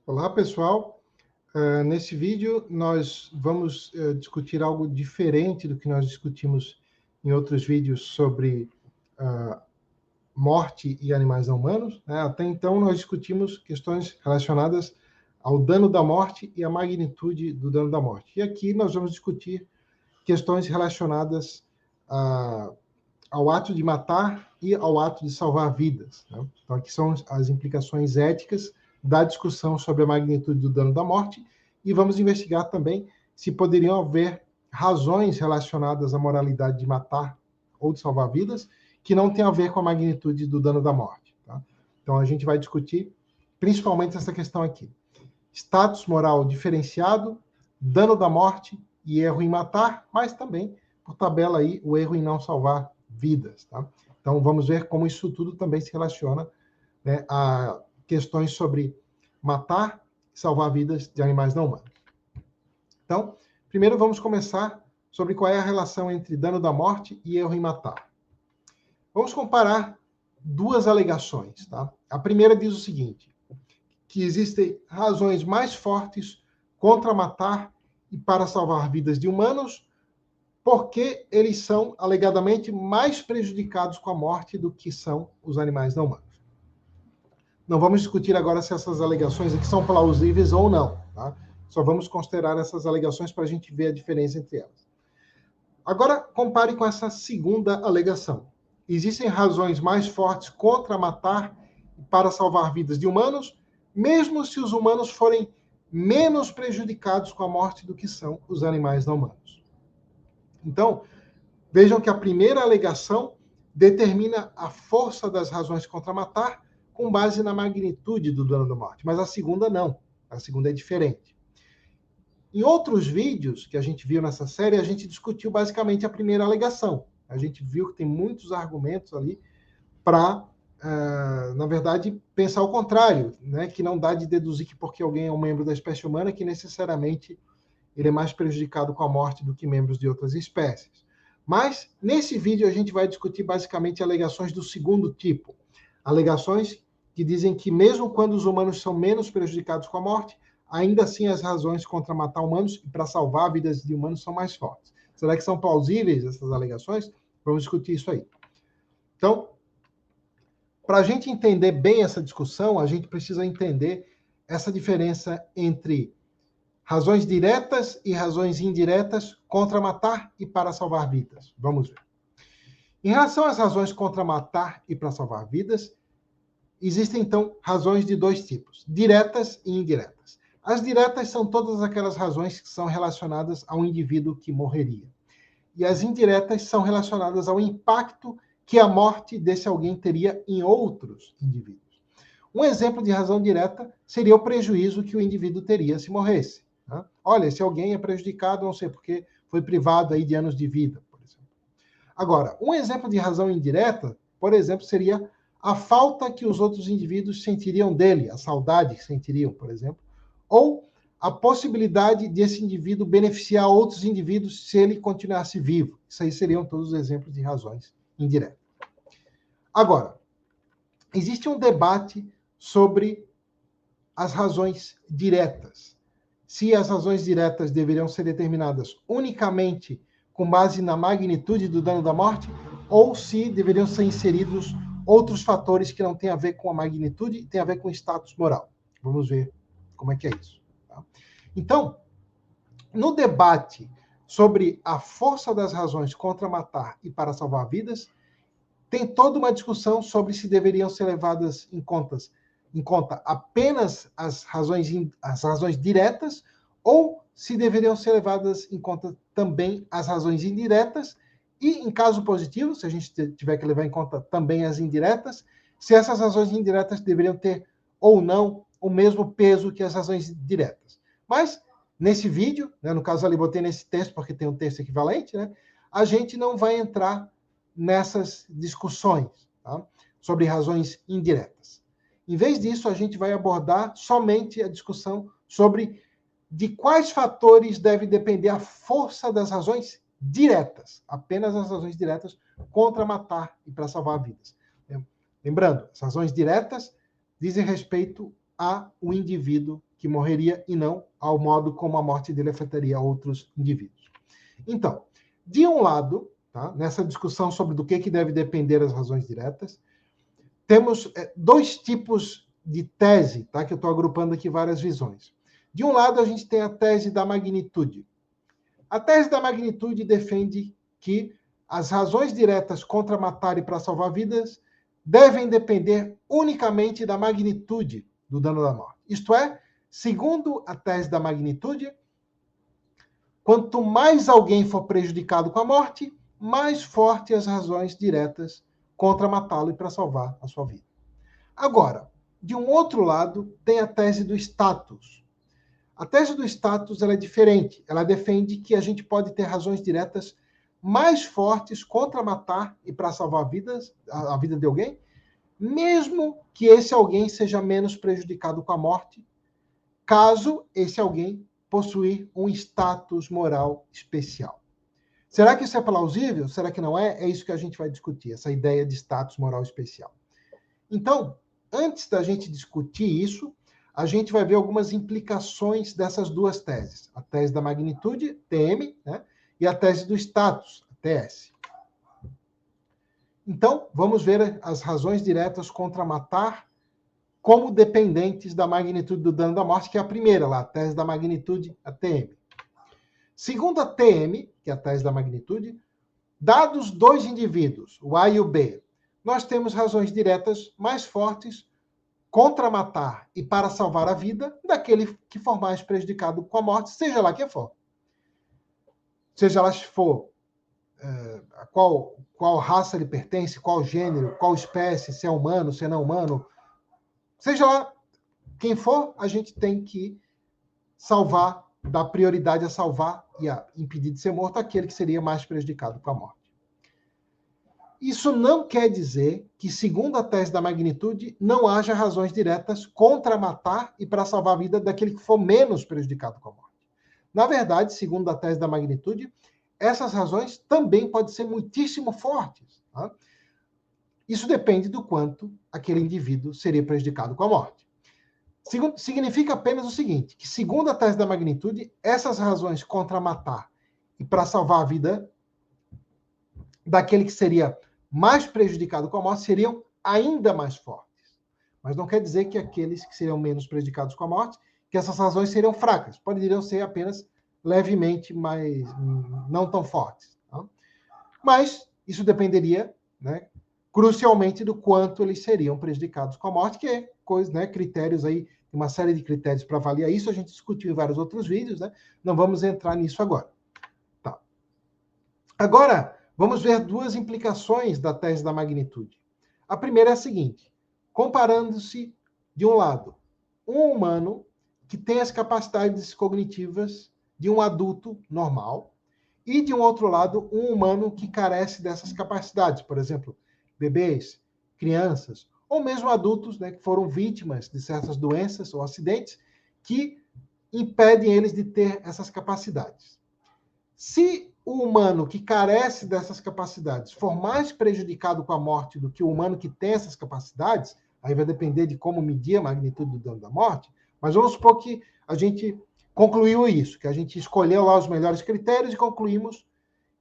Olá, pessoal. Nesse vídeo, nós vamos discutir algo diferente do que nós discutimos em outros vídeos sobre morte e animais não humanos, né? Até então, nós discutimos questões relacionadas ao dano da morte e à magnitude do dano da morte. E aqui nós vamos discutir questões relacionadas ao ato de matar e ao ato de salvar vidas, né? Então, aqui são as implicações éticas da discussão sobre a magnitude do dano da morte e vamos investigar também se poderiam haver razões relacionadas à moralidade de matar ou de salvar vidas que não tem a ver com a magnitude do dano da morte. Tá? Então, a gente vai discutir principalmente essa questão aqui. Status moral diferenciado, dano da morte e erro em matar, mas também, por tabela aí, o erro em não salvar vidas. Tá? Então, vamos ver como isso tudo também se relaciona, né, a questões sobre matar e salvar vidas de animais não humanos. Então, primeiro vamos começar sobre qual é a relação entre dano da morte e erro em matar. Vamos comparar duas alegações. Tá? A primeira diz o seguinte, que existem razões mais fortes contra matar e para salvar vidas de humanos, porque eles são alegadamente mais prejudicados com a morte do que são os animais não humanos. Não vamos discutir agora se essas alegações aqui são plausíveis ou não. Tá? Só vamos considerar essas alegações para a gente ver a diferença entre elas. Agora, compare com essa segunda alegação. Existem razões mais fortes contra matar e para salvar vidas de humanos, mesmo se os humanos forem menos prejudicados com a morte do que são os animais não humanos. Então, vejam que a primeira alegação determina a força das razões contra matar com base na magnitude do dano da morte, mas a segunda não. A segunda é diferente. Em outros vídeos que a gente viu nessa série, a gente discutiu basicamente a primeira alegação. A gente viu que tem muitos argumentos ali para, na verdade, pensar o contrário, né? Que não dá de deduzir que porque alguém é um membro da espécie humana, que necessariamente ele é mais prejudicado com a morte do que membros de outras espécies. Mas, nesse vídeo, a gente vai discutir basicamente alegações do segundo tipo. Alegações que dizem que mesmo quando os humanos são menos prejudicados com a morte, ainda assim as razões contra matar humanos e para salvar vidas de humanos são mais fortes. Será que são plausíveis essas alegações? Vamos discutir isso aí. Então, para a gente entender bem essa discussão, a gente precisa entender essa diferença entre razões diretas e razões indiretas contra matar e para salvar vidas. Vamos ver. Em relação às razões contra matar e para salvar vidas, existem, então, razões de dois tipos, diretas e indiretas. As diretas são todas aquelas razões que são relacionadas ao indivíduo que morreria. E as indiretas são relacionadas ao impacto que a morte desse alguém teria em outros indivíduos. Um exemplo de razão direta seria o prejuízo que o indivíduo teria se morresse. Né? Olha, se alguém é prejudicado, não sei porque foi privado aí de anos de vida, por exemplo. Agora, um exemplo de razão indireta, por exemplo, seria a falta que os outros indivíduos sentiriam dele, a saudade que sentiriam, por exemplo, ou a possibilidade desse indivíduo beneficiar outros indivíduos se ele continuasse vivo. Isso aí seriam todos os exemplos de razões indiretas. Agora, existe um debate sobre as razões diretas. Se as razões diretas deveriam ser determinadas unicamente com base na magnitude do dano da morte, ou se deveriam ser inseridos outros fatores que não têm a ver com a magnitude e têm a ver com o status moral. Vamos ver como é que é isso. Tá? Então, no debate sobre a força das razões contra matar e para salvar vidas, tem toda uma discussão sobre se deveriam ser levadas em conta apenas as razões diretas ou se deveriam ser levadas em conta também as razões indiretas e, em caso positivo, se a gente tiver que levar em conta também as indiretas, se essas razões indiretas deveriam ter ou não o mesmo peso que as razões diretas. Mas, nesse vídeo, né, no caso ali botei nesse texto porque tem um texto equivalente, né, a gente não vai entrar nessas discussões, tá? Sobre razões indiretas. Em vez disso, a gente vai abordar somente a discussão sobre de quais fatores deve depender a força das razões diretas, apenas as razões diretas contra matar e para salvar vidas. Lembrando, as razões diretas dizem respeito ao indivíduo que morreria e não ao modo como a morte dele afetaria outros indivíduos. Então, de um lado, tá, nessa discussão sobre do que deve depender as razões diretas, temos dois tipos de tese, tá, que eu estou agrupando aqui várias visões. De um lado, a gente tem a tese da magnitude. A tese da magnitude defende que as razões diretas contra matar e para salvar vidas devem depender unicamente da magnitude do dano da morte. Isto é, segundo a tese da magnitude, quanto mais alguém for prejudicado com a morte, mais fortes as razões diretas contra matá-lo e para salvar a sua vida. Agora, de um outro lado, tem a tese do status. A tese do status ela é diferente. Ela defende que a gente pode ter razões diretas mais fortes contra matar e para salvar a vida de alguém, mesmo que esse alguém seja menos prejudicado com a morte, caso esse alguém possuir um status moral especial. Será que isso é plausível? Será que não é? É isso que a gente vai discutir, essa ideia de status moral especial. Então, antes da gente discutir isso, a gente vai ver algumas implicações dessas duas teses. A tese da magnitude, TM, né? E a tese do status, TS. Então, vamos ver as razões diretas contra matar como dependentes da magnitude do dano da morte, que é a primeira lá, a tese da magnitude, a TM. Segundo a TM, que é a tese da magnitude, dados dois indivíduos, o A e o B, nós temos razões diretas mais fortes contra matar e para salvar a vida daquele que for mais prejudicado com a morte, seja lá quem for. Seja lá se for qual raça ele pertence, qual gênero, qual espécie, se é humano, se é não humano, seja lá quem for, a gente tem que salvar, dar prioridade a salvar e a impedir de ser morto aquele que seria mais prejudicado com a morte. Isso não quer dizer que, segundo a tese da magnitude, não haja razões diretas contra matar e para salvar a vida daquele que for menos prejudicado com a morte. Na verdade, segundo a tese da magnitude, essas razões também podem ser muitíssimo fortes. Tá? Isso depende do quanto aquele indivíduo seria prejudicado com a morte. Significa apenas o seguinte, que segundo a tese da magnitude, essas razões contra matar e para salvar a vida daquele que seria mais prejudicado com a morte seriam ainda mais fortes. Mas não quer dizer que aqueles que seriam menos prejudicados com a morte, que essas razões seriam fracas. Poderiam ser apenas levemente, mas não tão fortes. Tá? Mas isso dependeria, né, crucialmente do quanto eles seriam prejudicados com a morte, que é coisa, né, critérios aí, uma série de critérios para avaliar isso, a gente discutiu em vários outros vídeos, né? Não vamos entrar nisso agora. Tá. Agora, vamos ver duas implicações da tese da magnitude. A primeira é a seguinte, comparando-se, de um lado, um humano que tem as capacidades cognitivas de um adulto normal, e, de um outro lado, um humano que carece dessas capacidades, por exemplo, bebês, crianças, ou mesmo adultos, né, que foram vítimas de certas doenças ou acidentes que impedem eles de ter essas capacidades. Se o humano que carece dessas capacidades for mais prejudicado com a morte do que o humano que tem essas capacidades, aí vai depender de como medir a magnitude do dano da morte, mas vamos supor que a gente concluiu isso, que a gente escolheu lá os melhores critérios e concluímos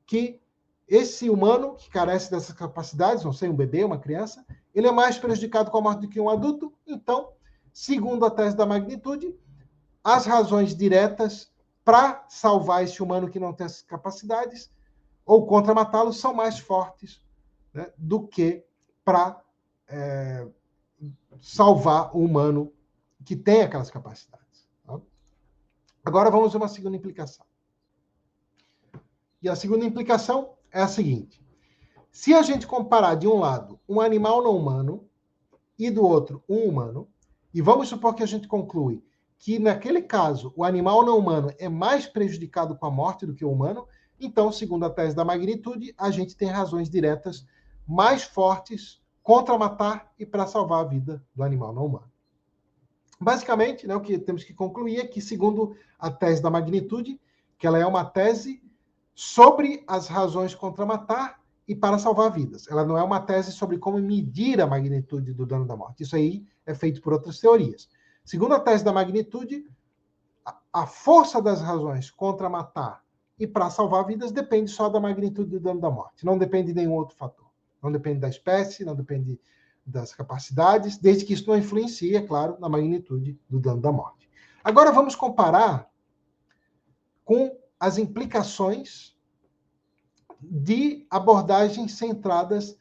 que esse humano que carece dessas capacidades, não sei, um bebê, uma criança, ele é mais prejudicado com a morte do que um adulto. Então, segundo a tese da magnitude, as razões diretas para salvar esse humano que não tem essas capacidades ou contra matá-lo são mais fortes, né, do que para salvar o humano que tem aquelas capacidades. Tá? Agora vamos ver uma segunda implicação. E a segunda implicação é a seguinte. Se a gente comparar, de um lado, um animal não humano e do outro, um humano, e vamos supor que a gente conclui que, naquele caso, o animal não humano é mais prejudicado com a morte do que o humano, então, segundo a tese da magnitude, a gente tem razões diretas mais fortes contra matar e para salvar a vida do animal não humano. Basicamente, né, o que temos que concluir é que, segundo a tese da magnitude, que ela é uma tese sobre as razões contra matar e para salvar vidas. Ela não é uma tese sobre como medir a magnitude do dano da morte. Isso aí é feito por outras teorias. Segundo a tese da magnitude, a força das razões contra matar e para salvar vidas depende só da magnitude do dano da morte. Não depende de nenhum outro fator. Não depende da espécie, não depende das capacidades, desde que isso não influencie, é claro, na magnitude do dano da morte. Agora vamos comparar com as implicações de abordagens centradas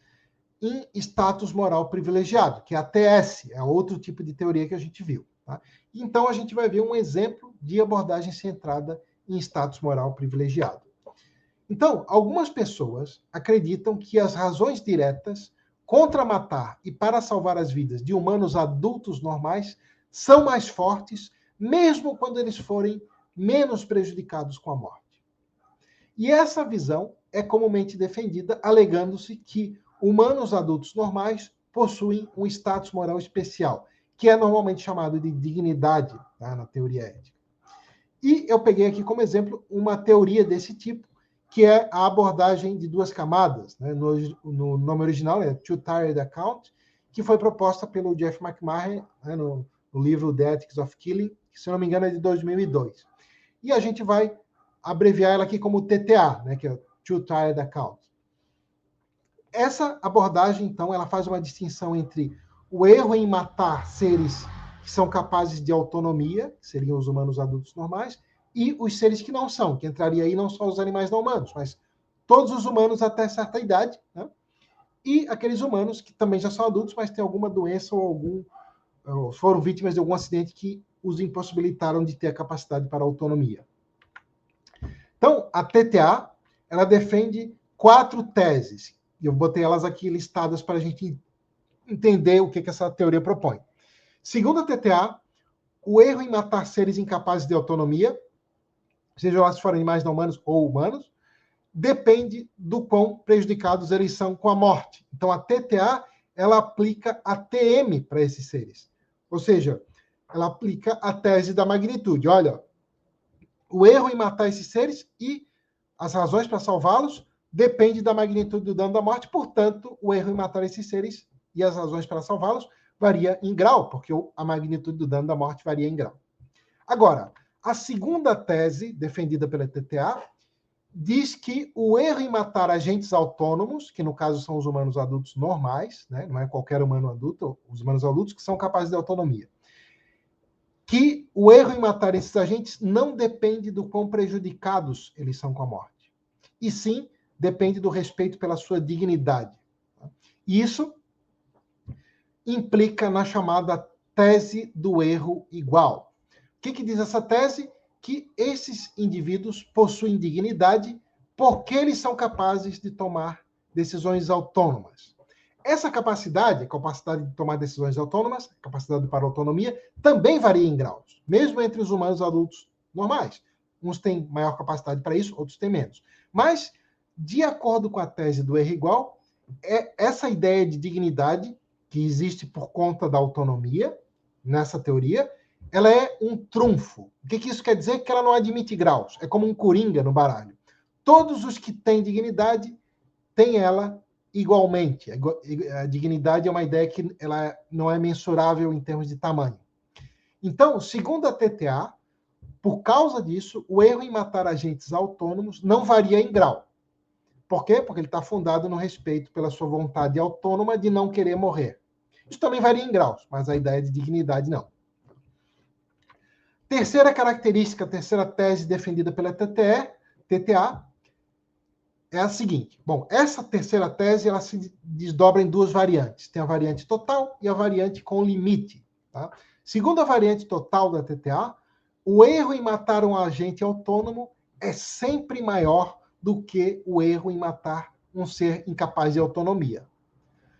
em status moral privilegiado, que é a TS, é outro tipo de teoria que a gente viu. Tá? Então, a gente vai ver um exemplo de abordagem centrada em status moral privilegiado. Então, algumas pessoas acreditam que as razões diretas contra matar e para salvar as vidas de humanos adultos normais são mais fortes, mesmo quando eles forem menos prejudicados com a morte. E essa visão é comumente defendida, alegando-se que humanos adultos normais possuem um status moral especial, que é normalmente chamado de dignidade, tá, na teoria ética. E eu peguei aqui como exemplo uma teoria desse tipo, que é a abordagem de duas camadas, né? No nome original é Two-Tiered Account, que foi proposta pelo Jeff McMahon, né, no livro The Ethics of Killing, que, se não me engano, é de 2002. E a gente vai abreviar ela aqui como TTA, né, que é Two-Tiered Account. Essa abordagem, então, ela faz uma distinção entre o erro em matar seres que são capazes de autonomia, que seriam os humanos adultos normais, e os seres que não são, que entraria aí não só os animais não humanos, mas todos os humanos até certa idade, né? E aqueles humanos que também já são adultos, mas têm alguma doença ou foram vítimas de algum acidente que os impossibilitaram de ter a capacidade para a autonomia. Então, a TTA, ela defende 4 teses, e eu botei elas aqui listadas para a gente entender o que essa teoria propõe. Segundo a TTA, o erro em matar seres incapazes de autonomia, sejam lá se forem animais não humanos ou humanos, depende do quão prejudicados eles são com a morte. Então, a TTA, ela aplica a TM para esses seres. Ou seja, ela aplica a tese da magnitude. Olha, o erro em matar esses seres e as razões para salvá-los depende da magnitude do dano da morte, portanto, o erro em matar esses seres e as razões para salvá-los varia em grau, porque a magnitude do dano da morte varia em grau. Agora, a segunda tese, defendida pela TTA, diz que o erro em matar agentes autônomos, que no caso são os humanos adultos normais, né? Não é qualquer humano adulto, os humanos adultos que são capazes de autonomia, que o erro em matar esses agentes não depende do quão prejudicados eles são com a morte, e sim depende do respeito pela sua dignidade. Isso implica na chamada tese do erro igual. O que diz essa tese? Que esses indivíduos possuem dignidade porque eles são capazes de tomar decisões autônomas. Essa capacidade, a capacidade de tomar decisões autônomas, capacidade para autonomia, também varia em graus, mesmo entre os humanos adultos normais. Uns têm maior capacidade para isso, outros têm menos. Mas, de acordo com a tese do erro igual, essa ideia de dignidade, que existe por conta da autonomia, nessa teoria, ela é um trunfo. O que isso quer dizer? Que ela não admite graus. É como um coringa no baralho. Todos os que têm dignidade têm ela igualmente. A dignidade é uma ideia que ela não é mensurável em termos de tamanho. Então, segundo a TTA, por causa disso, o erro em matar agentes autônomos não varia em grau. Por quê? Porque ele está fundado no respeito pela sua vontade autônoma de não querer morrer. Isso também varia em graus, mas a ideia de dignidade não. Terceira característica, terceira tese defendida pela TTA é a seguinte. Bom, essa terceira tese ela se desdobra em 2 variantes. Tem a variante total e a variante com limite. Tá? Segundo a variante total da TTA, o erro em matar um agente autônomo é sempre maior do que o erro em matar um ser incapaz de autonomia.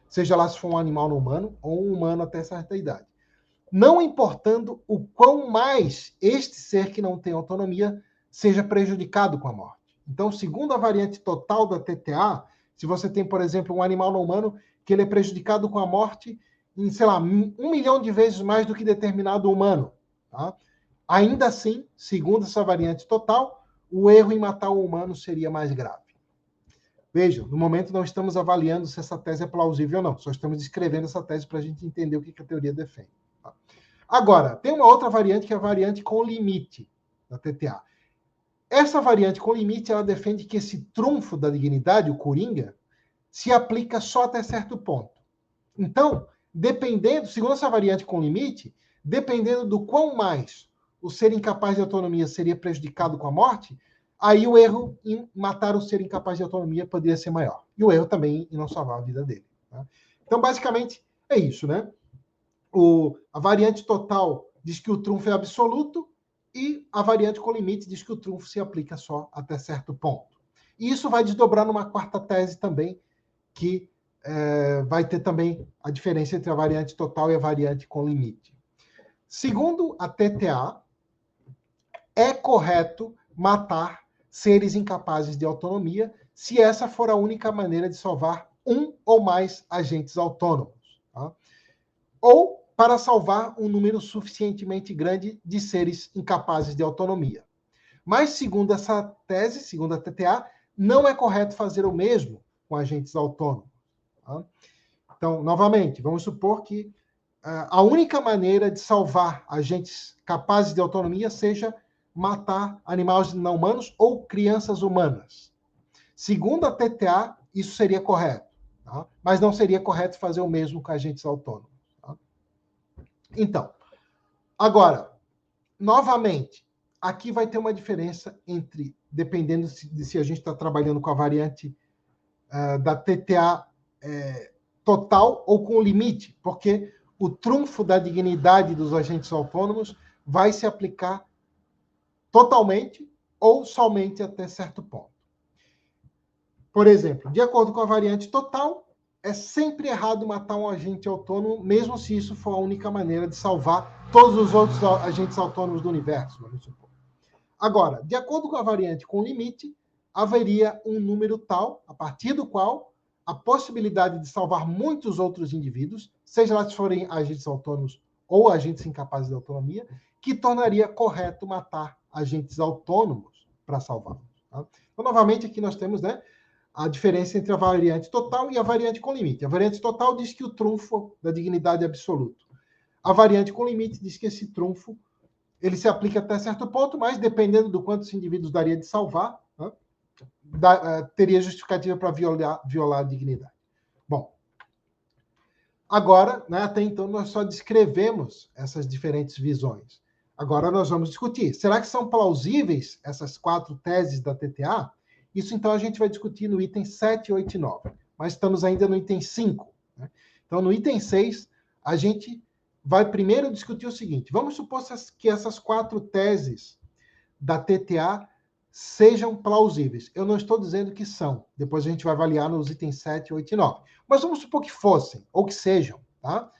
Seja lá se for um animal não humano ou um humano até certa idade. Não importando o quão mais este ser que não tem autonomia seja prejudicado com a morte. Então, segundo a variante total da TTA, se você tem, por exemplo, um animal não humano que ele é prejudicado com a morte em, sei lá, 1 milhão de vezes mais do que determinado humano, tá? Ainda assim, segundo essa variante total, o erro em matar um humano seria mais grave. Vejam, no momento não estamos avaliando se essa tese é plausível ou não, só estamos descrevendo essa tese para a gente entender o que a teoria defende. Agora, tem uma outra variante, que é a variante com limite da TTA. Essa variante com limite, ela defende que esse trunfo da dignidade, o coringa, se aplica só até certo ponto. Então, dependendo, segundo essa variante com limite, dependendo do quão mais o ser incapaz de autonomia seria prejudicado com a morte, aí o erro em matar o ser incapaz de autonomia poderia ser maior. E o erro também em não salvar a vida dele. Tá? Então, basicamente, é isso, né? A variante total diz que o trunfo é absoluto e a variante com limite diz que o trunfo se aplica só até certo ponto. E isso vai desdobrar numa quarta tese também, que vai ter também a diferença entre a variante total e a variante com limite. Segundo a TTA, é correto matar seres incapazes de autonomia se essa for a única maneira de salvar um ou mais agentes autônomos. Tá? Ou para salvar um número suficientemente grande de seres incapazes de autonomia. Mas, segundo essa tese, segundo a TTA, não é correto fazer o mesmo com agentes autônomos. Tá? Então, novamente, vamos supor que a única maneira de salvar agentes capazes de autonomia seja matar animais não humanos ou crianças humanas. Segundo a TTA, isso seria correto, tá? Mas não seria correto fazer o mesmo com agentes autônomos. Tá? Então, agora, novamente, aqui vai ter uma diferença entre, dependendo de se a gente está trabalhando com a variante da TTA total ou com limite, porque o trunfo da dignidade dos agentes autônomos vai se aplicar totalmente ou somente até certo ponto. Por exemplo, de acordo com a variante total, é sempre errado matar um agente autônomo, mesmo se isso for a única maneira de salvar todos os outros agentes autônomos do universo, vamos supor. Agora, de acordo com a variante com limite, haveria um número tal, a partir do qual a possibilidade de salvar muitos outros indivíduos, seja lá se forem agentes autônomos ou agentes incapazes de autonomia, que tornaria correto matar agentes autônomos para salvá-los. Tá? Então, novamente, aqui nós temos, né, a diferença entre a variante total e a variante com limite. A variante total diz que o trunfo da dignidade é absoluto. A variante com limite diz que esse trunfo ele se aplica até certo ponto, mas dependendo do quanto os indivíduos daria de salvar, né, teria justificativa para violar a dignidade. Bom, agora, né, até então, nós só descrevemos essas diferentes visões. Agora nós vamos discutir. Será que são plausíveis essas 4 teses da TTA? Isso, então, a gente vai discutir no item 7, 8 e 9. Mas estamos ainda no item 5. Né? Então, no item 6, a gente vai primeiro discutir o seguinte. Vamos supor que essas 4 teses da TTA sejam plausíveis. Eu não estou dizendo que são. Depois a gente vai avaliar nos itens 7, 8 e 9. Mas vamos supor que fossem, ou que sejam. Tá?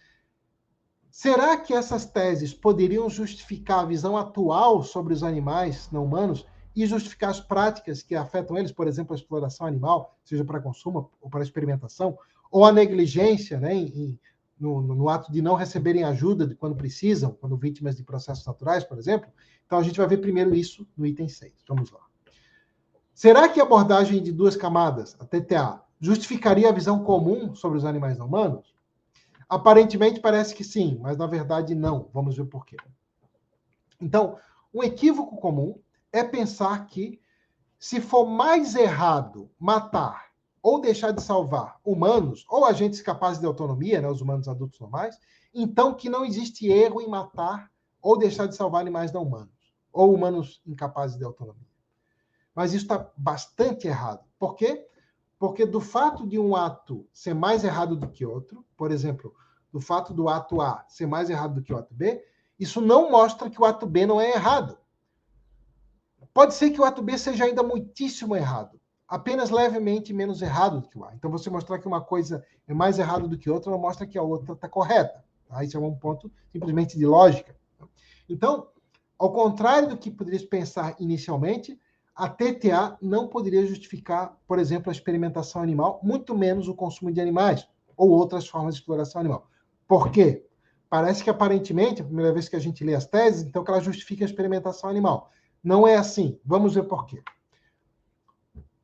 Será que essas teses poderiam justificar a visão atual sobre os animais não humanos e justificar as práticas que afetam eles, por exemplo, a exploração animal, seja para consumo ou para experimentação, ou a negligência, né, no ato de não receberem ajuda quando precisam, quando vítimas de processos naturais, por exemplo? Então, a gente vai ver primeiro isso no item 6. Vamos lá. Será que a abordagem de 2 camadas, a TTA, justificaria a visão comum sobre os animais não humanos? Aparentemente parece que sim, mas na verdade não. Vamos ver por quê. Então, um equívoco comum é pensar que, se for mais errado matar ou deixar de salvar humanos ou agentes capazes de autonomia, né, os humanos adultos normais, então que não existe erro em matar ou deixar de salvar animais não humanos ou humanos incapazes de autonomia. Mas isso está bastante errado. Por quê? Porque do fato de um ato ser mais errado do que outro, por exemplo, do fato do ato A ser mais errado do que o ato B, isso não mostra que o ato B não é errado. Pode ser que o ato B seja ainda muitíssimo errado, apenas levemente menos errado do que o A. Então, você mostrar que uma coisa é mais errada do que outra não mostra que a outra está correta. Tá? Isso é um ponto simplesmente de lógica. Então, ao contrário do que poderia pensar inicialmente, a TTA não poderia justificar, por exemplo, a experimentação animal, muito menos o consumo de animais ou outras formas de exploração animal. Por quê? Parece que, aparentemente, a primeira vez que a gente lê as teses, então que ela justifica a experimentação animal. Não é assim. Vamos ver por quê.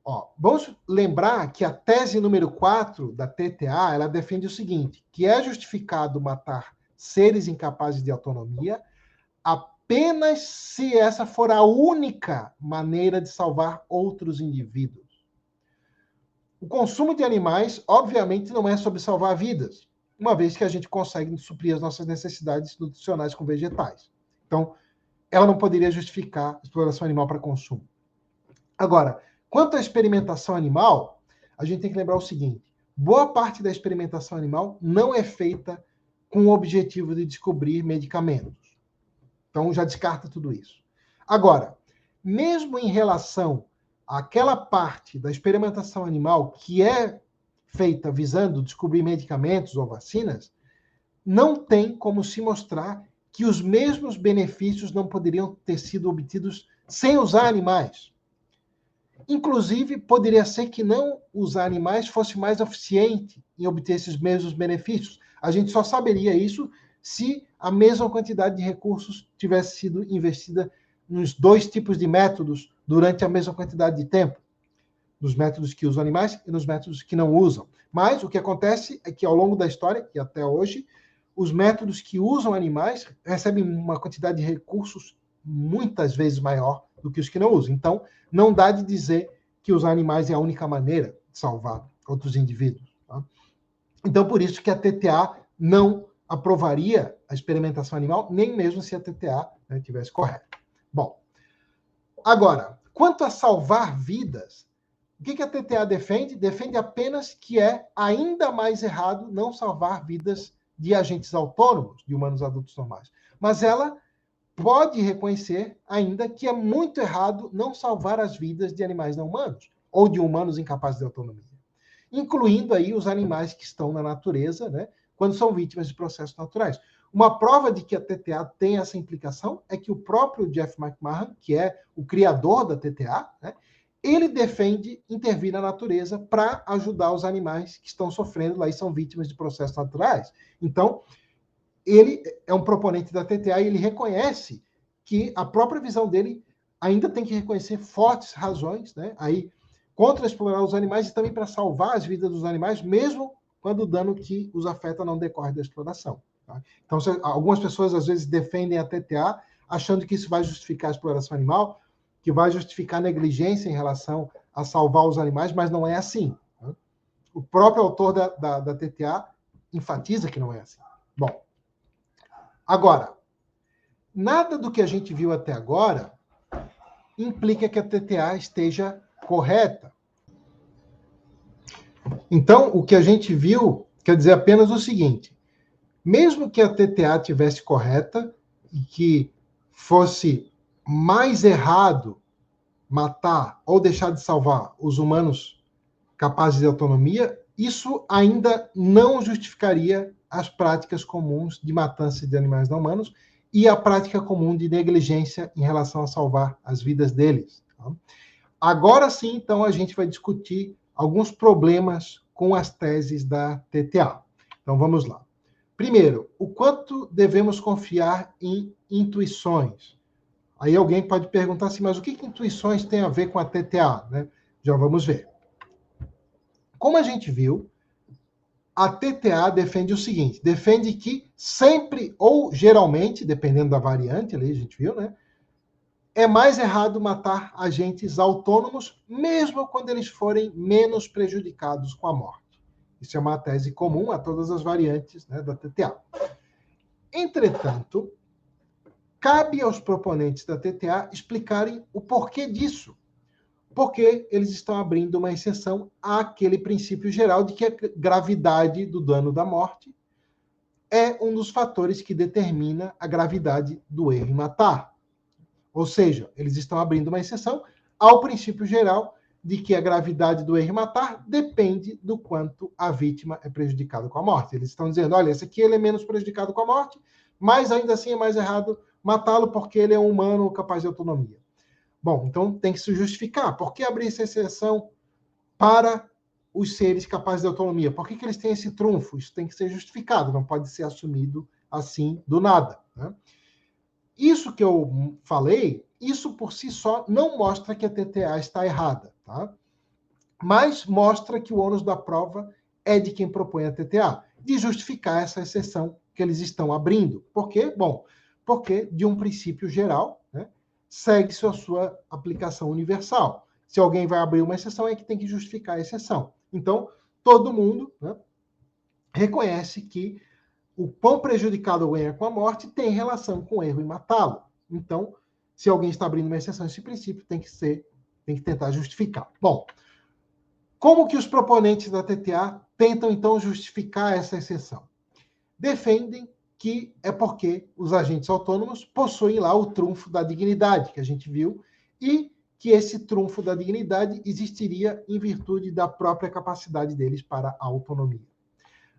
Ó, vamos lembrar que a tese número 4 da TTA, ela defende o seguinte, que é justificado matar seres incapazes de autonomia, apenas se essa for a única maneira de salvar outros indivíduos. O consumo de animais, obviamente, não é sobre salvar vidas, uma vez que a gente consegue suprir as nossas necessidades nutricionais com vegetais. Então, ela não poderia justificar a exploração animal para consumo. Agora, quanto à experimentação animal, a gente tem que lembrar o seguinte: boa parte da experimentação animal não é feita com o objetivo de descobrir medicamentos. Então, já descarta tudo isso. Agora, mesmo em relação àquela parte da experimentação animal que é feita visando descobrir medicamentos ou vacinas, não tem como se mostrar que os mesmos benefícios não poderiam ter sido obtidos sem usar animais. Inclusive, poderia ser que não usar animais fosse mais eficiente em obter esses mesmos benefícios. A gente só saberia isso se a mesma quantidade de recursos tivesse sido investida nos dois tipos de métodos durante a mesma quantidade de tempo. Nos métodos que usam animais e nos métodos que não usam. Mas o que acontece é que ao longo da história, e até hoje, os métodos que usam animais recebem uma quantidade de recursos muitas vezes maior do que os que não usam. Então, não dá de dizer que usar animais é a única maneira de salvar outros indivíduos. Tá? Então, por isso que a TTA não aprovaria a experimentação animal, nem mesmo se a TTA tivesse correta. Bom, agora, quanto a salvar vidas, o que a TTA defende? Defende apenas que é ainda mais errado não salvar vidas de agentes autônomos, de humanos adultos normais. Mas ela pode reconhecer ainda que é muito errado não salvar as vidas de animais não humanos, ou de humanos incapazes de autonomia, incluindo aí os animais que estão na natureza, né, quando são vítimas de processos naturais. Uma prova de que a TTA tem essa implicação é que o próprio Jeff McMahon, que é o criador da TTA, né, ele defende intervir na natureza para ajudar os animais que estão sofrendo lá e são vítimas de processos naturais. Então, ele é um proponente da TTA e ele reconhece que a própria visão dele ainda tem que reconhecer fortes razões, né, aí, contra explorar os animais e também para salvar as vidas dos animais, mesmo quando o dano que os afeta não decorre da exploração. Tá? Então, algumas pessoas às vezes defendem a TTA achando que isso vai justificar a exploração animal, que vai justificar a negligência em relação a salvar os animais, mas não é assim. Tá? O próprio autor da TTA enfatiza que não é assim. Bom, agora, nada do que a gente viu até agora implica que a TTA esteja correta. Então, o que a gente viu quer dizer apenas o seguinte: mesmo que a TTA tivesse correta e que fosse mais errado matar ou deixar de salvar os humanos capazes de autonomia, isso ainda não justificaria as práticas comuns de matança de animais não humanos e a prática comum de negligência em relação a salvar as vidas deles. Tá? Agora sim, então, a gente vai discutir alguns problemas com as teses da TTA. Então, vamos lá. Primeiro, o quanto devemos confiar em intuições? Aí alguém pode perguntar assim, mas o que intuições tem a ver com a TTA? Né? Já vamos ver. Como a gente viu, a TTA defende o seguinte, defende que sempre, ou geralmente, dependendo da variante, ali a gente viu, né? É mais errado matar agentes autônomos, mesmo quando eles forem menos prejudicados com a morte. Isso é uma tese comum a todas as variantes, né, da TTA. Entretanto, cabe aos proponentes da TTA explicarem o porquê disso. Porque eles estão abrindo uma exceção àquele princípio geral de que a gravidade do dano da morte é um dos fatores que determina a gravidade do erro em matar. Ou seja, eles estão abrindo uma exceção ao princípio geral de que a gravidade do erro em matar depende do quanto a vítima é prejudicada com a morte. Eles estão dizendo, olha, esse aqui ele é menos prejudicado com a morte, mas ainda assim é mais errado matá-lo porque ele é um humano capaz de autonomia. Bom, então tem que se justificar. Por que abrir essa exceção para os seres capazes de autonomia? Por que eles têm esse trunfo? Isso tem que ser justificado, não pode ser assumido assim do nada. Né? Isso que eu falei, isso por si só não mostra que a TTA está errada, tá? Mas mostra que o ônus da prova é de quem propõe a TTA, de justificar essa exceção que eles estão abrindo. Por quê? Bom, porque de um princípio geral, né, segue-se a sua aplicação universal. Se alguém vai abrir uma exceção, é que tem que justificar a exceção. Então, todo mundo, né, reconhece que o quão prejudicado ganha com a morte tem relação com o erro em matá-lo. Então, se alguém está abrindo uma exceção, esse princípio tem que tentar justificar. Bom, como que os proponentes da TTA tentam, então, justificar essa exceção? Defendem que é porque os agentes autônomos possuem lá o trunfo da dignidade, que a gente viu, e que esse trunfo da dignidade existiria em virtude da própria capacidade deles para a autonomia.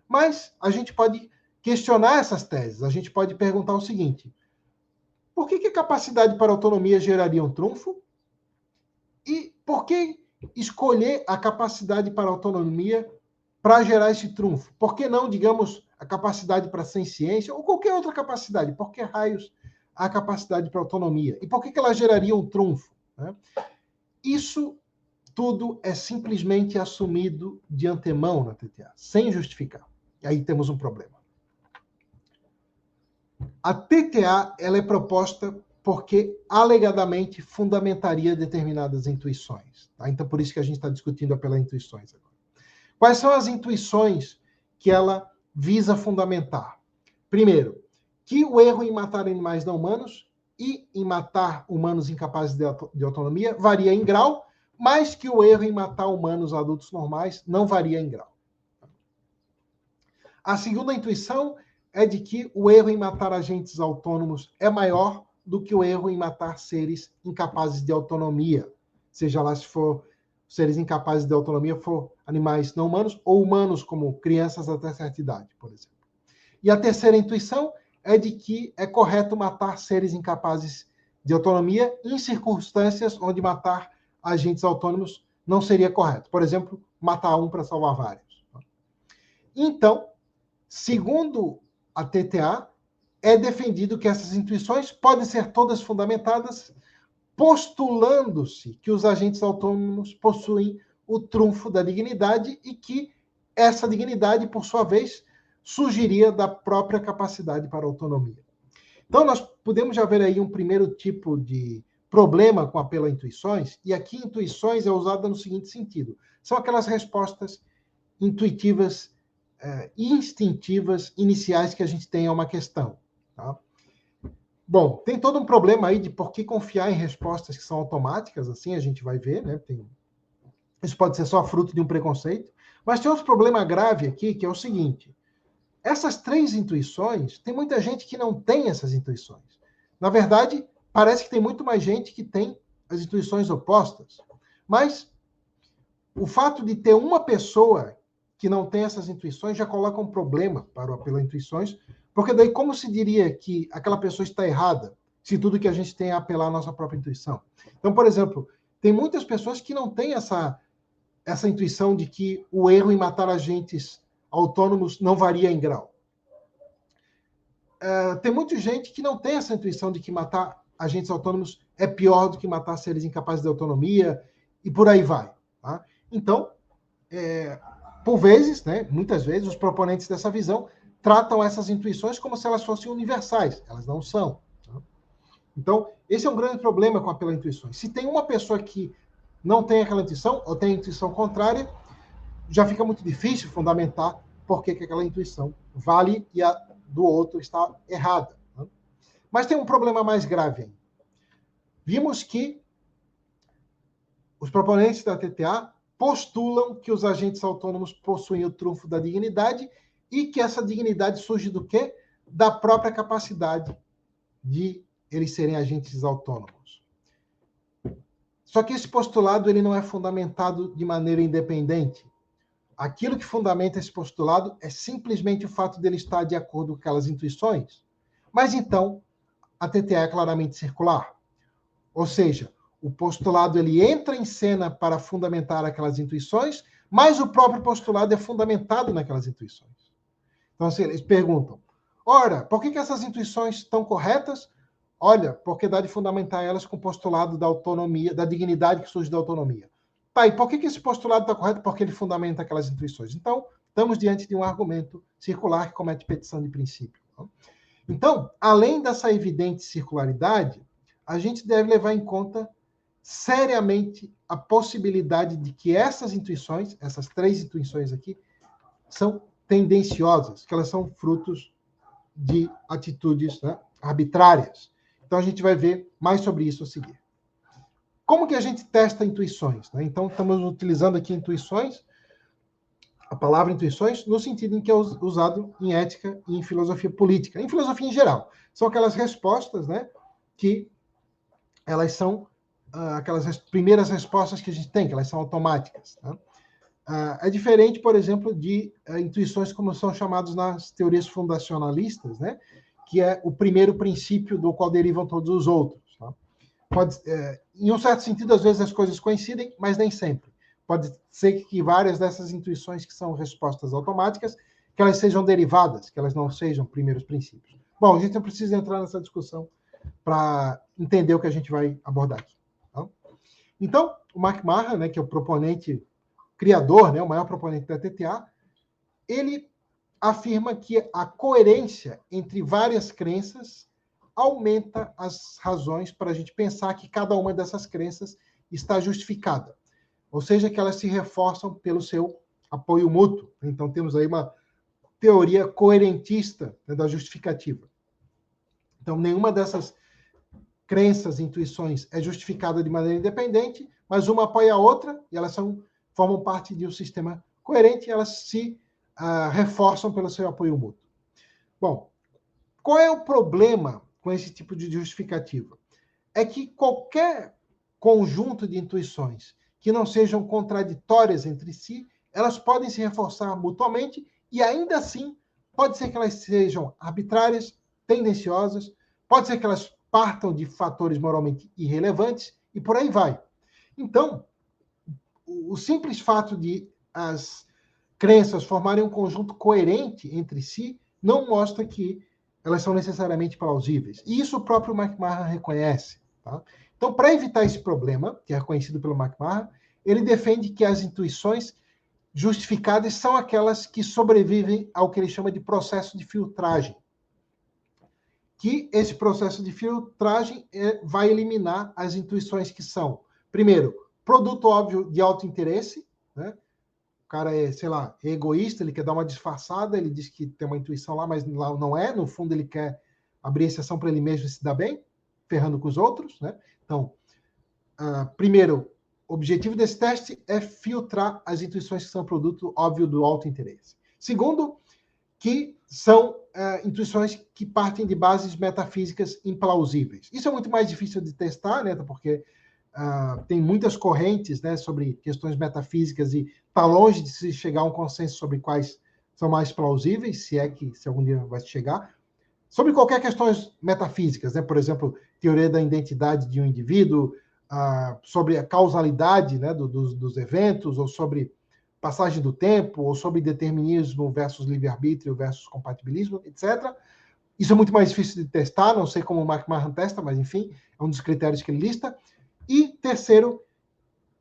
Mas a gente pode questionar essas teses. A gente pode perguntar o seguinte: por que a capacidade para a autonomia geraria um trunfo? E por que escolher a capacidade para a autonomia para gerar esse trunfo? Por que não, digamos, a capacidade para a ciência ou qualquer outra capacidade? Por que raios a capacidade para a autonomia? E por que ela geraria um trunfo? Né? Isso tudo é simplesmente assumido de antemão na TTA, sem justificar. E aí temos um problema. A TTA ela é proposta porque alegadamente fundamentaria determinadas intuições. Tá? Então, por isso que a gente está discutindo pelas intuições agora. Quais são as intuições que ela visa fundamentar? Primeiro, que o erro em matar animais não humanos e em matar humanos incapazes de autonomia varia em grau, mas que o erro em matar humanos adultos normais não varia em grau. A segunda intuição é de que o erro em matar agentes autônomos é maior do que o erro em matar seres incapazes de autonomia, seja lá se for seres incapazes de autonomia, for animais não humanos ou humanos, como crianças até certa idade, por exemplo. E a terceira intuição é de que é correto matar seres incapazes de autonomia em circunstâncias onde matar agentes autônomos não seria correto. Por exemplo, matar um para salvar vários. Então, segundo a TTA, é defendido que essas intuições podem ser todas fundamentadas, postulando-se que os agentes autônomos possuem o trunfo da dignidade e que essa dignidade, por sua vez, surgiria da própria capacidade para a autonomia. Então, nós podemos já ver aí um primeiro tipo de problema com apelo a intuições, e aqui intuições é usada no seguinte sentido: são aquelas respostas intuitivas, instintivas, iniciais que a gente tem a uma questão. Tá? Bom, tem todo um problema aí de por que confiar em respostas que são automáticas, assim a gente vai ver, né? Isso pode ser só fruto de um preconceito, mas tem outro problema grave aqui, que é o seguinte: essas três intuições, tem muita gente que não tem essas intuições. Na verdade, parece que tem muito mais gente que tem as intuições opostas. Mas o fato de ter uma pessoa que não tem essas intuições já coloca um problema para o apelo a intuições, porque daí como se diria que aquela pessoa está errada, se tudo que a gente tem é apelar à nossa própria intuição? Então, por exemplo, tem muitas pessoas que não têm essa intuição de que o erro em matar agentes autônomos não varia em grau. Tem muita gente que não tem essa intuição de que matar agentes autônomos é pior do que matar seres incapazes de autonomia, e por aí vai. Tá? Então, por vezes, né, muitas vezes, os proponentes dessa visão tratam essas intuições como se elas fossem universais. Elas não são. Tá? Então, esse é um grande problema com apelo a intuições. Se tem uma pessoa que não tem aquela intuição, ou tem a intuição contrária, já fica muito difícil fundamentar por que aquela intuição vale e a do outro está errada. Né? Mas tem um problema mais grave ainda. Vimos que os proponentes da TTA postulam que os agentes autônomos possuem o trunfo da dignidade e que essa dignidade surge do quê? Da própria capacidade de eles serem agentes autônomos. Só que esse postulado ele não é fundamentado de maneira independente. Aquilo que fundamenta esse postulado é simplesmente o fato dele estar de acordo com aquelas intuições. Mas então, a TTA é claramente circular. Ou seja, o postulado ele entra em cena para fundamentar aquelas intuições, mas o próprio postulado é fundamentado naquelas intuições. Então, assim, eles perguntam, ora, por que essas intuições estão corretas? Olha, porque dá de fundamentar elas com o postulado da autonomia, da dignidade que surge da autonomia. Tá, e por que esse postulado está correto? Porque ele fundamenta aquelas intuições. Então, estamos diante de um argumento circular que comete petição de princípio. Então, além dessa evidente circularidade, a gente deve levar em conta seriamente a possibilidade de que essas intuições, essas 3 intuições aqui, são tendenciosas, que elas são frutos de atitudes, né, arbitrárias. Então, a gente vai ver mais sobre isso a seguir. Como que a gente testa intuições, né? Então, estamos utilizando aqui intuições, a palavra intuições, no sentido em que é usado em ética e em filosofia política, em filosofia em geral. São aquelas respostas, né, que elas são aquelas primeiras respostas que a gente tem, que elas são automáticas. Tá? É diferente, por exemplo, de intuições como são chamadas nas teorias fundacionalistas, né, que é o primeiro princípio do qual derivam todos os outros. Tá? Em um certo sentido, às vezes as coisas coincidem, mas nem sempre. Pode ser que várias dessas intuições que são respostas automáticas, que elas sejam derivadas, que elas não sejam primeiros princípios. Bom, a gente não precisa entrar nessa discussão para entender o que a gente vai abordar aqui. Tá? Então, o McMahon, né, que é o proponente, criador, né, o maior proponente da TTA, ele afirma que a coerência entre várias crenças aumenta as razões para a gente pensar que cada uma dessas crenças está justificada. Ou seja, que elas se reforçam pelo seu apoio mútuo. Então, temos aí uma teoria coerentista, né, da justificativa. Então, nenhuma dessas crenças, intuições é justificada de maneira independente, mas uma apoia a outra e elas formam parte de um sistema coerente e elas se reforçam pelo seu apoio mútuo. Bom, qual é o problema com esse tipo de justificativa? É que qualquer conjunto de intuições que não sejam contraditórias entre si, elas podem se reforçar mutuamente e ainda assim pode ser que elas sejam arbitrárias, tendenciosas, pode ser que elas partam de fatores moralmente irrelevantes e por aí vai. Então, o simples fato de as crenças formarem um conjunto coerente entre si não mostra que elas são necessariamente plausíveis. E isso o próprio McMahon reconhece. Tá? Então, para evitar esse problema, que é reconhecido pelo McMahon, ele defende que as intuições justificadas são aquelas que sobrevivem ao que ele chama de processo de filtragem. Que esse processo de filtragem vai eliminar as intuições que são, primeiro, produto óbvio de alto interesse, né? O cara é, sei lá, é egoísta, ele quer dar uma disfarçada, ele diz que tem uma intuição lá, mas lá não é, no fundo ele quer abrir exceção para ele mesmo se dar bem, ferrando com os outros, né? Então, primeiro, o objetivo desse teste é filtrar as intuições que são produto óbvio do alto interesse. Segundo, que são intuições que partem de bases metafísicas implausíveis. Isso é muito mais difícil de testar, né? Porque tem muitas correntes, né, sobre questões metafísicas e está longe de se chegar a um consenso sobre quais são mais plausíveis, se algum dia vai chegar. Sobre qualquer questões metafísicas, né? Por exemplo, teoria da identidade de um indivíduo, sobre a causalidade, né, dos eventos, ou sobre passagem do tempo, ou sobre determinismo versus livre-arbítrio versus compatibilismo, etc. Isso é muito mais difícil de testar, não sei como o McMahon testa, mas enfim, é um dos critérios que ele lista. E terceiro,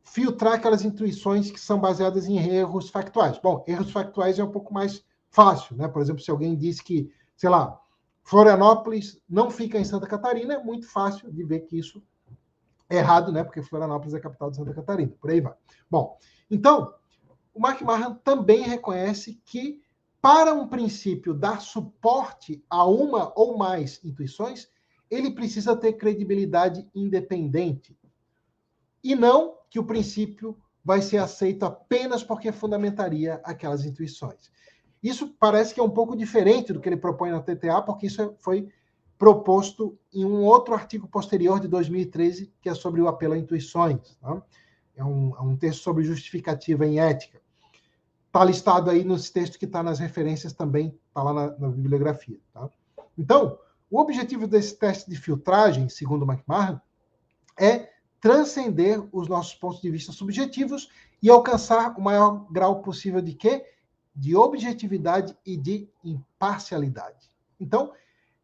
filtrar aquelas intuições que são baseadas em erros factuais. Bom, erros factuais é um pouco mais fácil, né? Por exemplo, se alguém diz que, sei lá, Florianópolis não fica em Santa Catarina, é muito fácil de ver que isso é errado, né? Porque Florianópolis é a capital de Santa Catarina. Por aí vai. Bom, então, o McMahon também reconhece que para um princípio dar suporte a uma ou mais intuições, ele precisa ter credibilidade independente. E não que o princípio vai ser aceito apenas porque fundamentaria aquelas intuições. Isso parece que é um pouco diferente do que ele propõe na TTA, porque isso foi proposto em um outro artigo posterior de 2013, que é sobre o apelo a intuições. Tá? É um texto sobre justificativa em ética. Está listado aí nos textos que está nas referências também, está lá na bibliografia. Tá? Então, o objetivo desse teste de filtragem, segundo o McMahon, é transcender os nossos pontos de vista subjetivos e alcançar o maior grau possível de quê? De objetividade e de imparcialidade. Então,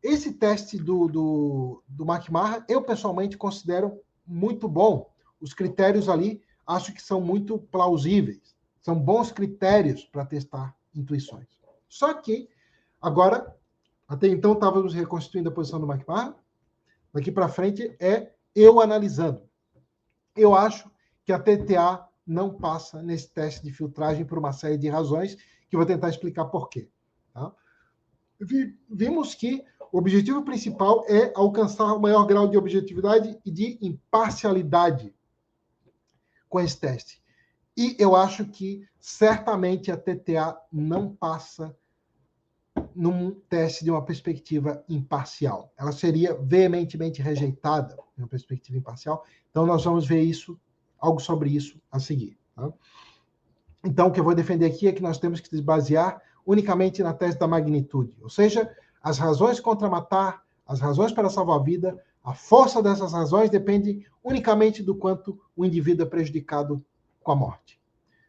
esse teste do McMahon, eu pessoalmente considero muito bom. Os critérios ali, acho que são muito plausíveis. São bons critérios para testar intuições. Só que, agora, Até então estávamos reconstituindo a posição do McMahon. Daqui para frente é eu analisando. Eu acho que a TTA não passa nesse teste de filtragem por uma série de razões que eu vou tentar explicar por quê. Tá? Vimos que o objetivo principal é alcançar o maior grau de objetividade e de imparcialidade com esse teste. E eu acho que certamente a TTA não passa num teste de uma perspectiva imparcial. Ela seria veementemente rejeitada de uma perspectiva imparcial. Então, nós vamos ver isso, algo sobre isso a seguir. Tá? Então, o que eu vou defender aqui é que nós temos que nos basear unicamente na tese da magnitude, ou seja, as razões contra matar, as razões para salvar a vida, a força dessas razões depende unicamente do quanto o indivíduo é prejudicado com a morte.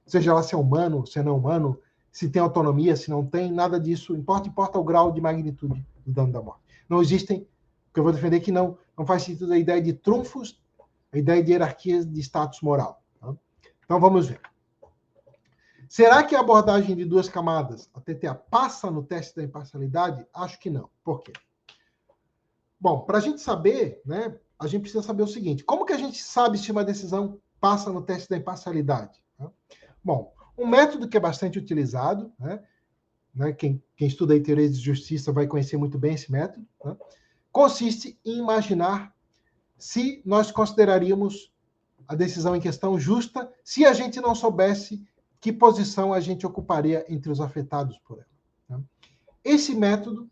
Seja lá se é humano, se é não humano, se tem autonomia, se não tem, nada disso importa o grau de magnitude do dano da morte. Não existem, o que eu vou defender que não faz sentido a ideia de trunfos, a ideia de hierarquias de status moral. Tá? Então vamos ver. Será que a abordagem de duas camadas, a TTA, passa no teste da imparcialidade? Acho que não. Por quê? Bom, para a gente saber, né, a gente precisa saber o seguinte: como que a gente sabe se uma decisão passa no teste da imparcialidade? Tá? Bom, um método que é bastante utilizado, né, quem estuda aí teoria de justiça vai conhecer muito bem esse método, tá? Consiste em imaginar se nós consideraríamos a decisão em questão justa se a gente não soubesse que posição a gente ocuparia entre os afetados por ela. Tá? Esse método,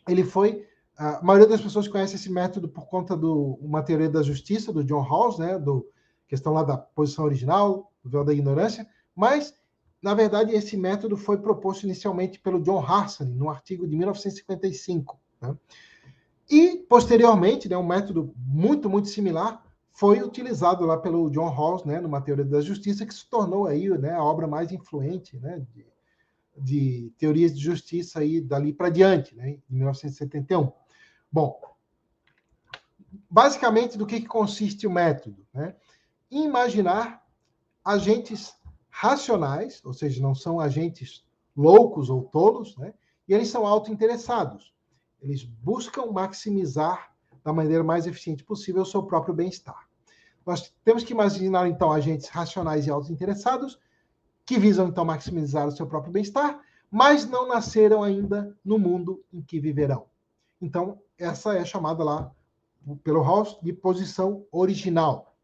ele foi... A maioria das pessoas conhece esse método por conta de uma teoria da justiça, do John Rawls, né, do questão lá da posição original, do véu da ignorância, mas, na verdade, esse método foi proposto inicialmente pelo John Harsanyi, num artigo de 1955. Né? E, posteriormente, né, um método muito, muito similar foi utilizado lá pelo John Rawls, né, numa teoria da justiça, que se tornou aí, né, a obra mais influente, né, de teorias de justiça aí dali para diante, né, em 1971. Bom, basicamente, do que consiste o método? Né? Em imaginar agentes racionais, ou seja, não são agentes loucos ou tolos, né? E eles são autointeressados. Eles buscam maximizar da maneira mais eficiente possível o seu próprio bem-estar. Nós temos que imaginar, então, agentes racionais e autointeressados que visam, então, maximizar o seu próprio bem-estar, mas não nasceram ainda no mundo em que viverão. Então, essa é chamada lá, pelo Rawls, de posição original.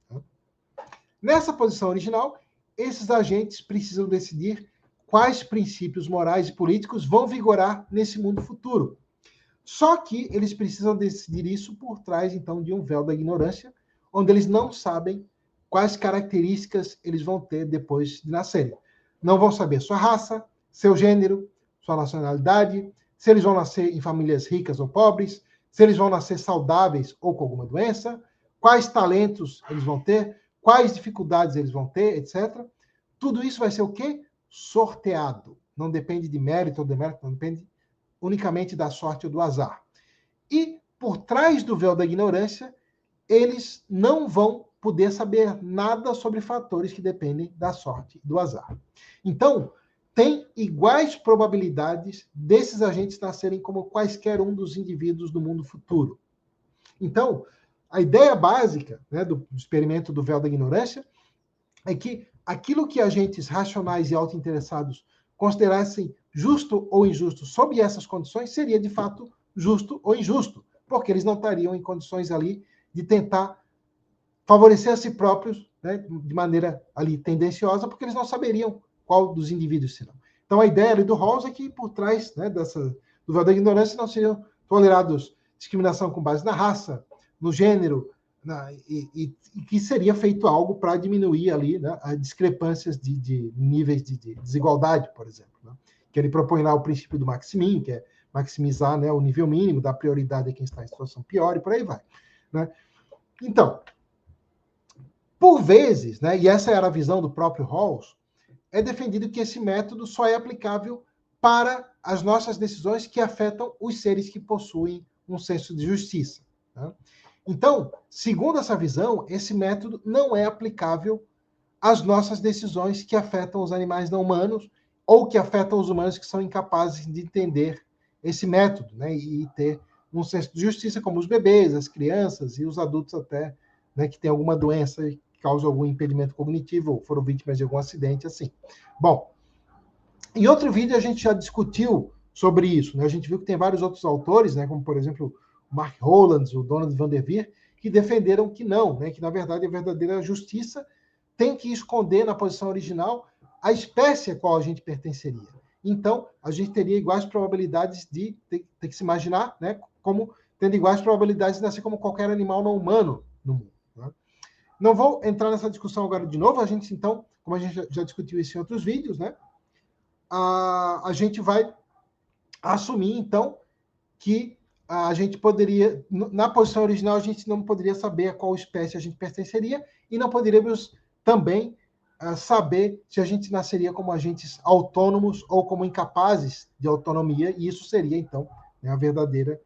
Nessa posição original, esses agentes precisam decidir quais princípios morais e políticos vão vigorar nesse mundo futuro. Só que eles precisam decidir isso por trás, então, de um véu da ignorância, onde eles não sabem quais características eles vão ter depois de nascerem. Não vão saber sua raça, seu gênero, sua nacionalidade, se eles vão nascer em famílias ricas ou pobres, se eles vão nascer saudáveis ou com alguma doença, quais talentos eles vão ter, quais dificuldades eles vão ter, etc. Tudo isso vai ser o quê? Sorteado. Não depende de mérito ou demérito, não depende unicamente da sorte ou do azar. E, por trás do véu da ignorância, eles não vão poder saber nada sobre fatores que dependem da sorte e do azar. Então, tem iguais probabilidades desses agentes nascerem como quaisquer um dos indivíduos do mundo futuro. Então, a ideia básica, né, do experimento do véu da ignorância é que aquilo que agentes racionais e autointeressados considerassem justo ou injusto sob essas condições seria, de fato, justo ou injusto, porque eles não estariam em condições ali de tentar favorecer a si próprios, né, de maneira ali tendenciosa, porque eles não saberiam qual dos indivíduos serão. Então, a ideia ali do Rawls é que por trás, né, do véu da ignorância não seriam tolerados discriminação com base na raça, no gênero, e que seria feito algo para diminuir ali, né, as discrepâncias de níveis de desigualdade, por exemplo. Né? Que ele propõe lá o princípio do maximin, que é maximizar, né, o nível mínimo, dar prioridade a quem está em situação pior, e por aí vai. Né? Então, por vezes, né, e essa era a visão do próprio Rawls, é defendido que esse método só é aplicável para as nossas decisões que afetam os seres que possuem um senso de justiça. Né? Então, segundo essa visão, esse método não é aplicável às nossas decisões que afetam os animais não humanos ou que afetam os humanos que são incapazes de entender esse método, né, e ter um senso de justiça, como os bebês, as crianças e os adultos até, né, que têm alguma doença que causa algum impedimento cognitivo ou foram vítimas de algum acidente, assim. Bom, em outro vídeo a gente já discutiu sobre isso, né? A gente viu que tem vários outros autores, né, como por exemplo o Mark Rowlands, o Donald van der Veer, que defenderam que não, né, que na verdade a verdadeira justiça tem que esconder na posição original a espécie a qual a gente pertenceria. Então, a gente teria iguais probabilidades de ter que se imaginar, né, como tendo iguais probabilidades de nascer como qualquer animal não humano no mundo. Né? Não vou entrar nessa discussão agora de novo, a gente então, como a gente já discutiu isso em outros vídeos, né, a gente vai assumir então que a gente poderia, na posição original, a gente não poderia saber a qual espécie a gente pertenceria e não poderíamos também saber se a gente nasceria como agentes autônomos ou como incapazes de autonomia, e isso seria, então, né, a verdadeira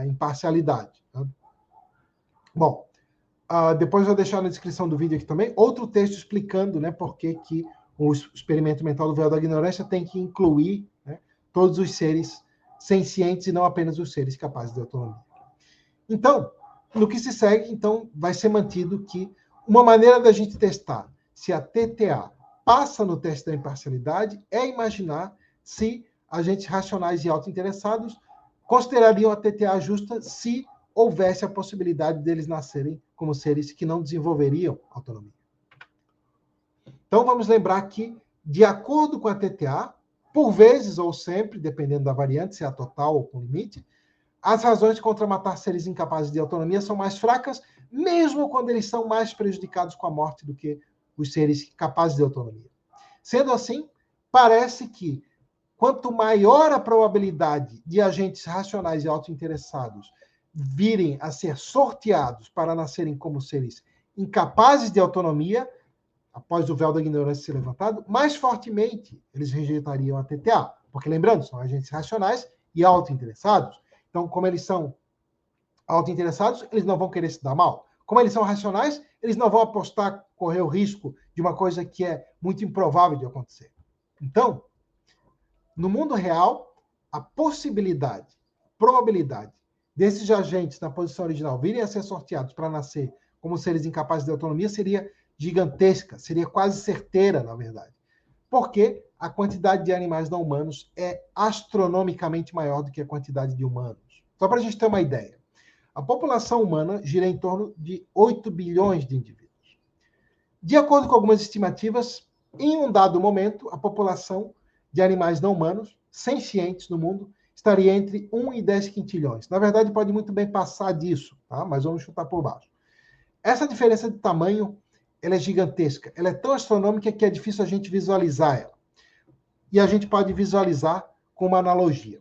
imparcialidade. Né? Bom, depois eu vou deixar na descrição do vídeo aqui também outro texto explicando, né, por que o experimento mental do véu da ignorância tem que incluir, né, todos os seres sencientes e não apenas os seres capazes de autonomia. Então, no que se segue, então, vai ser mantido que uma maneira da gente testar se a TTA passa no teste da imparcialidade é imaginar se agentes racionais e autointeressados considerariam a TTA justa se houvesse a possibilidade deles nascerem como seres que não desenvolveriam autonomia. Então, vamos lembrar que, de acordo com a TTA, por vezes ou sempre, dependendo da variante, se é a total ou com limite, as razões contra matar seres incapazes de autonomia são mais fracas, mesmo quando eles são mais prejudicados com a morte do que os seres capazes de autonomia. Sendo assim, parece que quanto maior a probabilidade de agentes racionais e autointeressados virem a ser sorteados para nascerem como seres incapazes de autonomia, após o véu da ignorância ser levantado, mais fortemente eles rejeitariam a TTA. Porque, lembrando, são agentes racionais e autointeressados. Então, como eles são autointeressados, eles não vão querer se dar mal. Como eles são racionais, eles não vão apostar, correr o risco de uma coisa que é muito improvável de acontecer. Então, no mundo real, a probabilidade desses agentes na posição original virem a ser sorteados para nascer como seres incapazes de autonomia seria gigantesca, seria quase certeira, na verdade. Porque a quantidade de animais não humanos é astronomicamente maior do que a quantidade de humanos. Só para a gente ter uma ideia. A população humana gira em torno de 8 bilhões de indivíduos. De acordo com algumas estimativas, em um dado momento, a população de animais não humanos, sencientes no mundo, estaria entre 1 e 10 quintilhões. Na verdade, pode muito bem passar disso, tá? Mas vamos chutar por baixo. Essa diferença de tamanho, ela é gigantesca. Ela é tão astronômica que é difícil a gente visualizar ela. E a gente pode visualizar com uma analogia.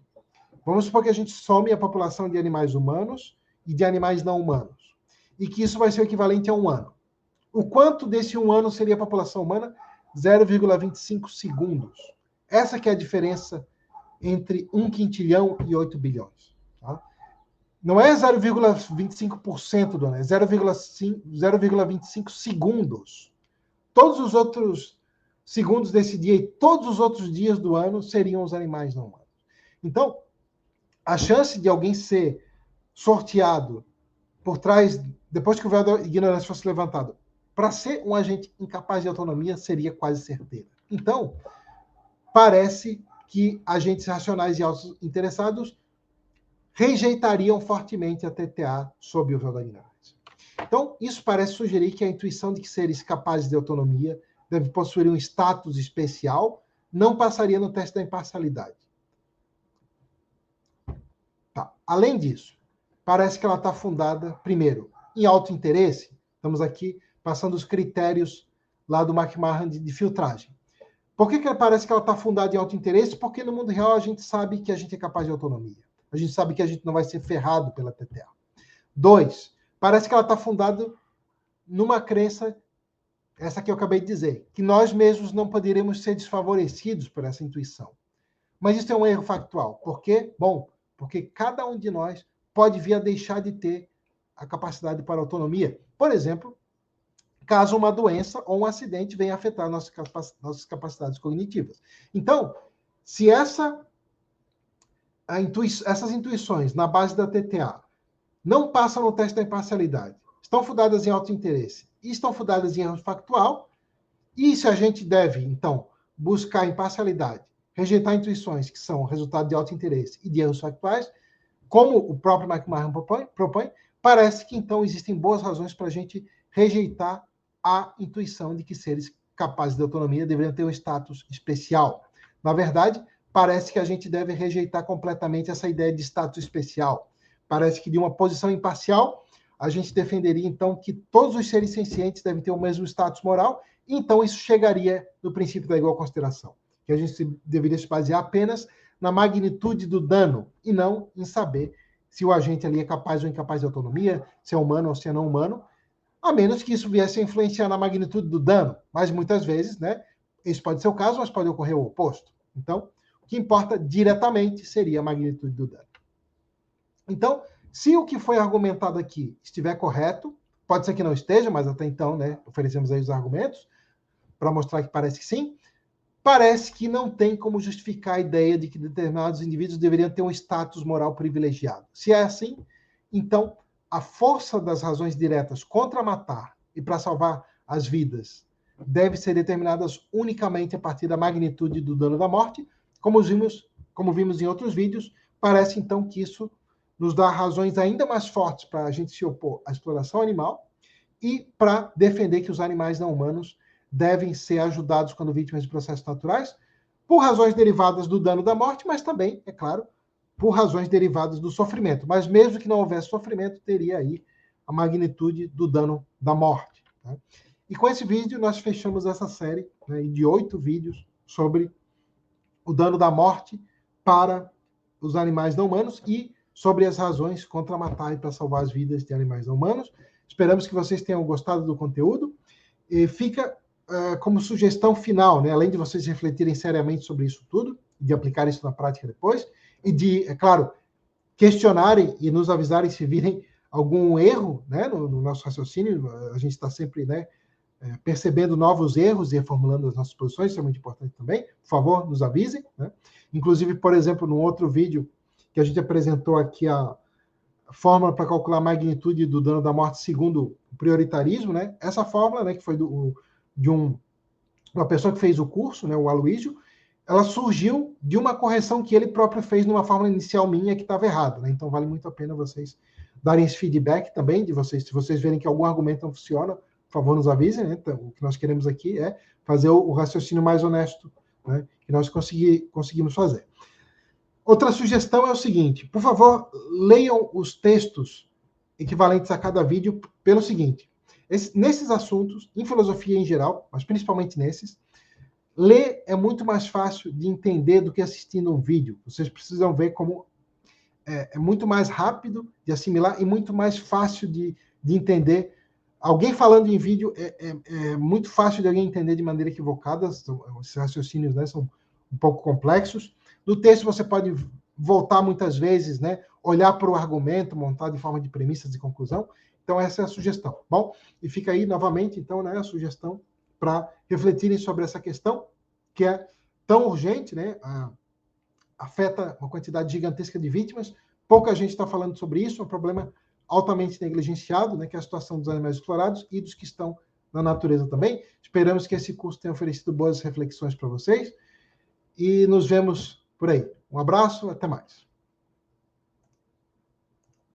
Vamos supor que a gente some a população de animais humanos e de animais não humanos. E que isso vai ser o equivalente a um ano. O quanto desse um ano seria a população humana? 0,25 segundos. Essa que é a diferença entre 1 quintilhão e 8 bilhões. Tá? Não é 0,25% do ano, é 0,25 segundos. Todos os outros segundos desse dia e todos os outros dias do ano seriam os animais não humanos. Então, a chance de alguém ser sorteado por trás, depois que o véu da ignorância fosse levantado, para ser um agente incapaz de autonomia, seria quase certeira. Então, parece que agentes racionais e auto-interessados rejeitariam fortemente a TTA sob o véu da ignorância. Então, isso parece sugerir que a intuição de que seres capazes de autonomia devem possuir um status especial não passaria no teste da imparcialidade. Tá. Além disso, parece que ela está fundada, primeiro, em autointeresse. Estamos aqui passando os critérios lá do McMahon de filtragem. Por que parece que ela está fundada em autointeresse? Porque no mundo real a gente sabe que a gente é capaz de autonomia. A gente sabe que a gente não vai ser ferrado pela TTA. 2, parece que ela está fundada numa crença, essa que eu acabei de dizer, que nós mesmos não poderíamos ser desfavorecidos por essa intuição. Mas isso é um erro factual. Por quê? Bom, porque cada um de nós pode vir a deixar de ter a capacidade para autonomia. Por exemplo, caso uma doença ou um acidente venha afetar nossas capacidades cognitivas. Então, se essa essas intuições na base da TTA não passam no teste da imparcialidade, estão fundadas em auto-interesse e estão fundadas em erro factual, e se a gente deve, então, buscar imparcialidade, rejeitar intuições que são resultado de auto-interesse e de erros factuais, como o próprio McMahon propõe, parece que, então, existem boas razões para a gente rejeitar a intuição de que seres capazes de autonomia deveriam ter um status especial. Na verdade, parece que a gente deve rejeitar completamente essa ideia de status especial. Parece que, de uma posição imparcial, a gente defenderia, então, que todos os seres sencientes devem ter o mesmo status moral, e, então, isso chegaria no princípio da igual consideração, que a gente deveria se basear apenas na magnitude do dano, e não em saber se o agente ali é capaz ou incapaz de autonomia, se é humano ou se é não humano, a menos que isso viesse a influenciar na magnitude do dano. Mas muitas vezes, né, esse pode ser o caso, mas pode ocorrer o oposto. Então, o que importa diretamente seria a magnitude do dano. Então, se o que foi argumentado aqui estiver correto, pode ser que não esteja, mas até então, né, oferecemos aí os argumentos para mostrar que parece que sim, parece que não tem como justificar a ideia de que determinados indivíduos deveriam ter um status moral privilegiado. Se é assim, então a força das razões diretas contra matar e para salvar as vidas deve ser determinadas unicamente a partir da magnitude do dano da morte. Como vimos em outros vídeos, parece então que isso nos dá razões ainda mais fortes para a gente se opor à exploração animal e para defender que os animais não humanos devem ser ajudados quando vítimas de processos naturais, por razões derivadas do dano da morte, mas também, é claro, por razões derivadas do sofrimento. Mas mesmo que não houvesse sofrimento, teria aí a magnitude do dano da morte. Né? E com esse vídeo, nós fechamos essa série, né, de 8 vídeos sobre o dano da morte para os animais não humanos e sobre as razões contra matar e para salvar as vidas de animais não humanos. Esperamos que vocês tenham gostado do conteúdo. E fica como sugestão final, né, além de vocês refletirem seriamente sobre isso tudo, de aplicar isso na prática depois, e de, é claro, questionarem e nos avisarem se virem algum erro, né, no nosso raciocínio. A gente está sempre, né, percebendo novos erros e reformulando as nossas posições, isso é muito importante também. Por favor, nos avisem. Né? Inclusive, por exemplo, no outro vídeo que a gente apresentou aqui a fórmula para calcular a magnitude do dano da morte segundo o prioritarismo, né? Essa fórmula, né, que foi de uma pessoa que fez o curso, né, o Aloysio, ela surgiu de uma correção que ele próprio fez numa fórmula inicial minha que estava errada. Né? Então, vale muito a pena vocês darem esse feedback também de vocês. Se vocês verem que algum argumento não funciona, por favor, nos avisem. Né? Então, o que nós queremos aqui é fazer o raciocínio mais honesto, né, que nós conseguimos fazer. Outra sugestão é o seguinte: por favor, leiam os textos equivalentes a cada vídeo pelo seguinte. Nesses assuntos, em filosofia em geral, mas principalmente nesses, ler é muito mais fácil de entender do que assistindo um vídeo. Vocês precisam ver como é muito mais rápido de assimilar e muito mais fácil de entender. Alguém falando em vídeo é muito fácil de alguém entender de maneira equivocada. Esses raciocínios, né, são um pouco complexos. No texto você pode voltar muitas vezes, né, olhar para o argumento montado em forma de premissas e conclusão. Então essa é a sugestão. Bom, e fica aí novamente, então, né, a sugestão para refletirem sobre essa questão que é tão urgente, né, afeta uma quantidade gigantesca de vítimas. Pouca gente está falando sobre isso, é um problema altamente negligenciado, né, que é a situação dos animais explorados e dos que estão na natureza também. Esperamos que esse curso tenha oferecido boas reflexões para vocês e nos vemos por aí. Um abraço, até mais.